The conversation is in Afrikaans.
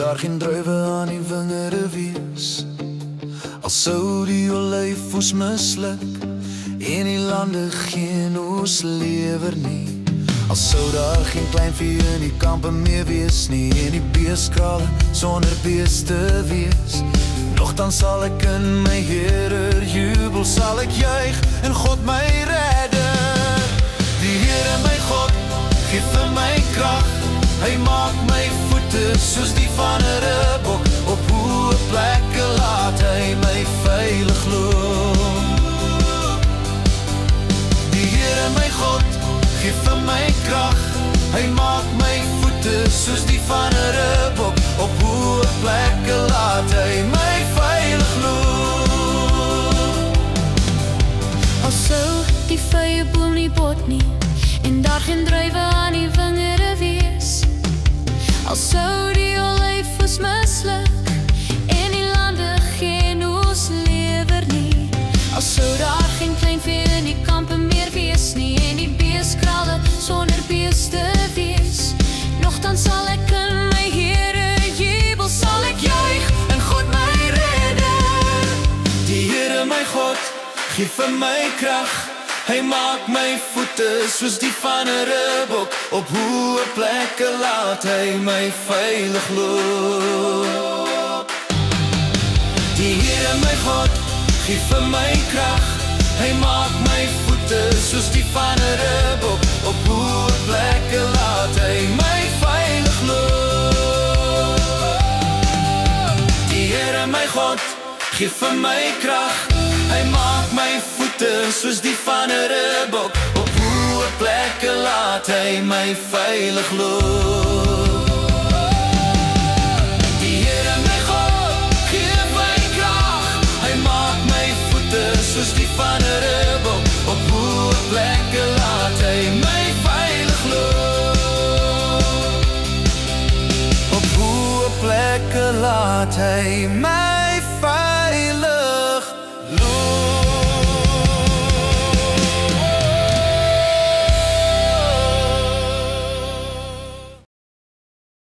daar geen druiwe aan die wingerde wees. Al sou die olyfoes misluk en die lande geen oes lewer nie. Al sou daar geen kleinvee in die kampe meer wees nie, en die beeskrale sonder beeste wees. Nogtans sal ek in my Here jubel, sal ek juig in God my redder. Die Here my God gee vir my krag, hy maak my voete soos die van 'n ribbok, op hoë plekke laat hy my veilig loop. Die Here my God gee vir my krag, hy maak my voete soos die van 'n ribbok, op hoë plekke laat hy my veilig loop. Al sou die vrye boom nie bot nie, en daar geen druiwe aan die wingerde wees. Al sou die olyfoes misluk en die lande geen oes lewer nie. Al sou daar geen kleinvee in die kampe meer wees nie, en die beeskrale sonder beeste wees. Nogtans sal ek in my Here jubel, sal ek juig in God my redder. Die Here my God gee vir my krag, hy maak my voete soos die van 'n ribbok, op hoë plekke laat hy my veilig loop. Die Here my God gee vir my krag, hy maak my voete soos die van 'n ribbok, op hoë plekke laat hy my veilig loop. Die Here my God gee vir my krag, hy maak my voete soos die van 'n ribbok, op hoë plekke laat hy my veilig loop. Die Here my God gee my krag, hy maak my voete soos die van 'n ribbok, op hoë plekke laat hy my veilig loop. Op hoë plekke laat hy my